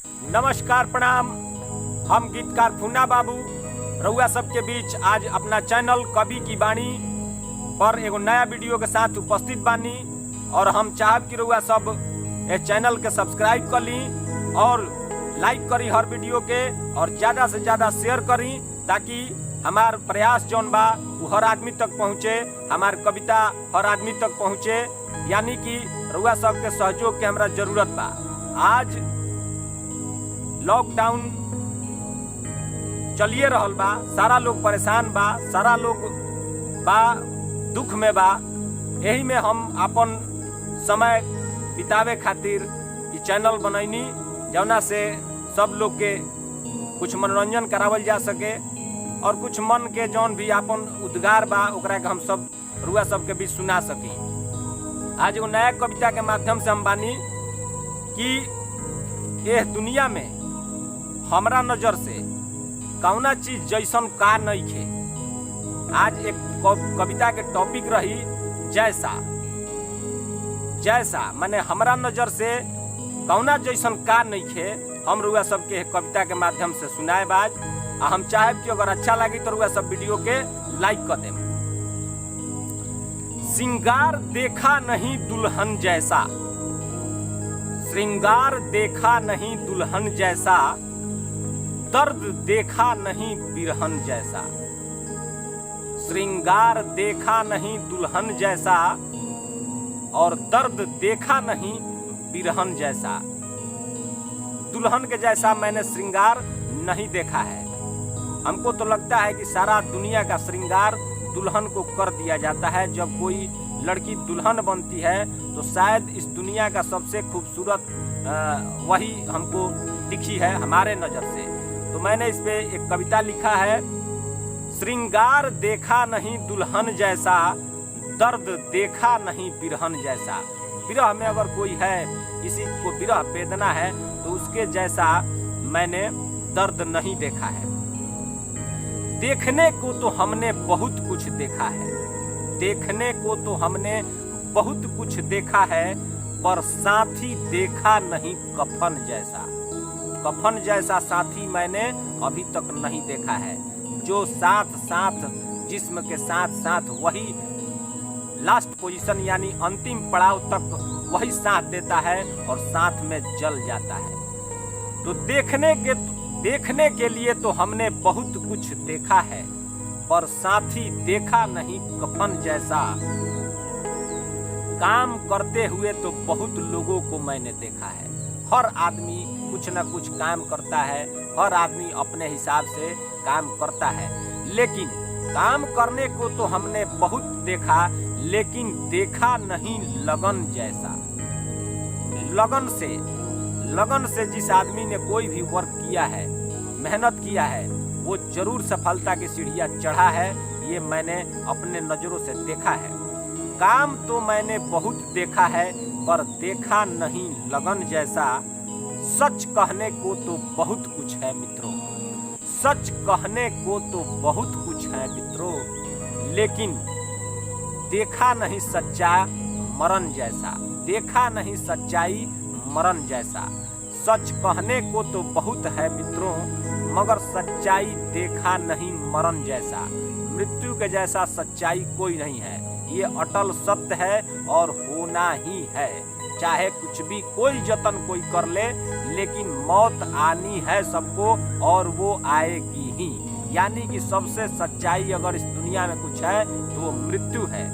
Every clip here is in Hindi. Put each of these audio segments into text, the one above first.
नमस्कार प्रणाम। हम गीतकार फुन्ना बाबू रउआ सबके बीच आज अपना चैनल कवि की वाणी पर एगो नया वीडियो के साथ उपस्थित बानी और हम चाहब कि रउआ सब इस चैनल के सब्सक्राइब कर ली और लाइक करी हर वीडियो के और ज़्यादा से ज़्यादा शेयर करी ताकि हमार प्रयास जौन बा वो हर आदमी तक पहुँचे, हमार कविता हर आदमी तक पहुँचे, यानी कि रउआ सबके सहयोग के हमरा जरूरत बा। आज लॉकडाउन चलिए रहल बा, सारा लोग परेशान बा, सारा लोग बा दुख में बा। यही में हम अपन समय बितावे खातिर ई चैनल बनैनी जौना से सब लोग के कुछ मनोरंजन करावल जा सके और कुछ मन के जौन भी अपन उद्गार बा ओकरा के हम सब रुआ सबके बीच सुना सकी। आज एगो नया कविता के माध्यम से हम बानी कि यह दुनिया में हमरा नजर से कौना चीज जैसन का नहीं खे। आज एक कविता के टॉपिक रही जैसा। जैसा माने हमरा नजर से कौना जैसन का नहीं खे। हम रुआ सबके कविता के माध्यम से सुनाए बाज आ हम चाहे कि अगर अच्छा लगी तो रुआ सब वीडियो के लाइक कर दें। श्रृंगार देखा नहीं दुल्हन जैसा, श्रृंगार देखा नहीं दुल्हन जैसा, दर्द देखा नहीं बिरहन जैसा। श्रृंगार देखा नहीं दुल्हन जैसा और दर्द देखा नहीं बिरहन जैसा। दुल्हन के जैसा मैंने श्रृंगार नहीं देखा है। हमको तो लगता है कि सारा दुनिया का श्रृंगार दुल्हन को कर दिया जाता है। जब कोई लड़की दुल्हन बनती है तो शायद इस दुनिया का सबसे खूबसूरत वही हमको दिखी है हमारे नजर से। तो मैंने इस पे एक कविता लिखा है, श्रृंगार देखा नहीं दुल्हन जैसा, दर्द देखा नहीं बिरहन जैसा। विरह में अगर कोई है, किसी को विरह वेदना है तो उसके जैसा मैंने दर्द नहीं देखा है। देखने को तो हमने बहुत कुछ देखा है, देखने को तो हमने बहुत कुछ देखा है, पर साथी देखा नहीं कफन जैसा। कफन जैसा साथी मैंने अभी तक नहीं देखा है, जो साथ साथ जिस्म के साथ साथ वही लास्ट पोजीशन यानी अंतिम पड़ाव तक वही साथ देता है और साथ में जल जाता है। तो देखने के लिए तो हमने बहुत कुछ देखा है, पर साथी देखा नहीं कफन जैसा। काम करते हुए तो बहुत लोगों को मैंने देखा है। हर आदमी कुछ न कुछ काम करता है, हर आदमी अपने हिसाब से काम करता है, लेकिन काम करने को तो हमने बहुत देखा, लेकिन देखा नहीं लगन जैसा। लगन से जिस आदमी ने कोई भी वर्क किया है, मेहनत किया है, वो जरूर सफलता की सीढ़ियां चढ़ा है। ये मैंने अपने नजरों से देखा है। काम तो मैंने बहुत देखा है, पर देखा नहीं लगन जैसा। सच कहने को तो बहुत कुछ है मित्रों, सच कहने को तो बहुत कुछ है मित्रों, लेकिन देखा नहीं सच्चा मरण जैसा। देखा नहीं सच्चाई मरण जैसा। सच कहने को तो बहुत है मित्रों, मगर सच्चाई देखा नहीं मरण जैसा। मृत्यु के जैसा सच्चाई कोई नहीं है, ये अटल सत्य है और होना ही है। चाहे कुछ भी कोई जतन कोई कर ले, लेकिन मौत आनी है सबको और वो आएगी ही। यानी कि सबसे सच्चाई अगर इस दुनिया में कुछ है तो वो मृत्यु है।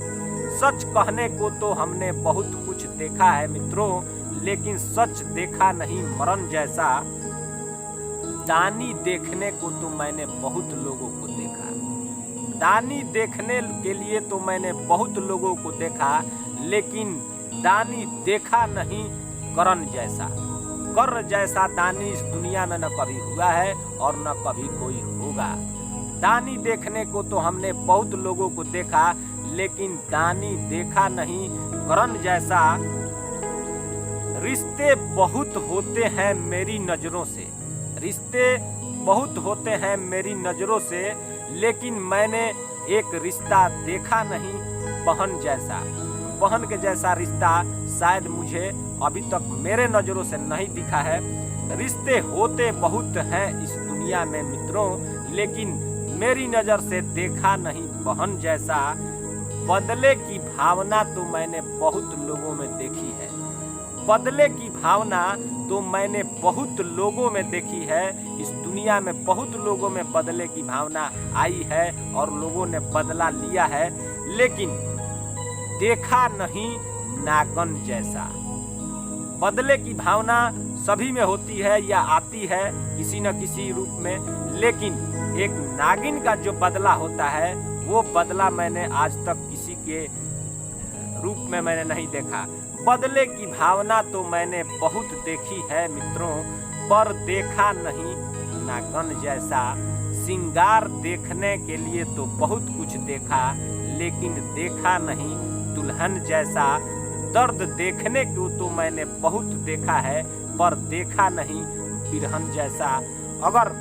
सच कहने को तो हमने बहुत कुछ देखा है मित्रों, लेकिन सच देखा नहीं मरण जैसा। दानी देखने को तो मैंने बहुत लोगों को देखा, दानी देखने के लिए तो मैंने बहुत लोगों को देखा, लेकिन दानी देखा नहीं करण जैसा। कर जैसा दानी इस दुनिया में न कभी हुआ है और न कभी कोई होगा। दानी देखने को तो हमने बहुत लोगों को देखा, लेकिन दानी देखा नहीं करण जैसा। रिश्ते बहुत होते हैं मेरी नजरों से, रिश्ते बहुत होते हैं मेरी नजरों से, लेकिन मैंने एक रिश्ता देखा नहीं बहन जैसा। बहन के जैसा रिश्ता शायद मुझे अभी तक मेरे नजरों से नहीं दिखा है, रिश्ते होते बहुत हैं इस दुनिया में मित्रों, लेकिन मेरी नजर से देखा नहीं बहन जैसा। बदले की भावना तो मैंने बहुत लोगों में देखी है, बदले की भावना तो मैंने बहुत लोगों में देखी है। इस दुनिया में बहुत लोगों में बदले की भावना आई है और लोगों ने बदला लिया है, लेकिन देखा नहीं नागन जैसा। बदले की भावना सभी में होती है या आती है किसी न किसी रूप में, लेकिन एक नागिन का जो बदला होता है वो बदला मैंने आज तक किसी के रूप में मैंने नहीं देखा। बदले की भावना तो मैंने बहुत देखी है मित्रों, पर देखा नहीं नागन जैसा। सिंगार देखने के लिए तो बहुत कुछ देखा, लेकिन देखा नहीं दुल्हन जैसा। दर्द देखने को तो मैंने बहुत देखा है, पर देखा नहीं बिरहन जैसा। अगर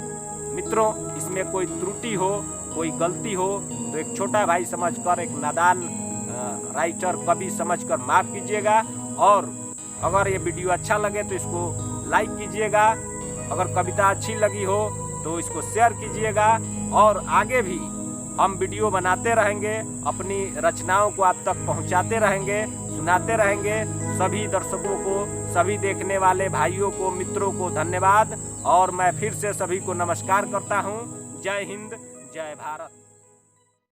मित्रों इसमें कोई त्रुटि हो, कोई गलती हो, तो एक छोटा भाई समझकर, एक नादान राइटर कवि समझकर माफ कीजिएगा। और अगर ये वीडियो अच्छा लगे तो इसको लाइक कीजिएगा। अगर कविता अच्छी लगी हो तो इसको शेयर कीजिएगा। और आगे भी हम वीडियो बनाते रहेंगे, अपनी रचनाओं को आप तक पहुंचाते रहेंगे, सुनाते रहेंगे। सभी दर्शकों को, सभी देखने वाले भाइयों को, मित्रों को धन्यवाद। और मैं फिर से सभी को नमस्कार करता हूं। जय हिंद, जय भारत।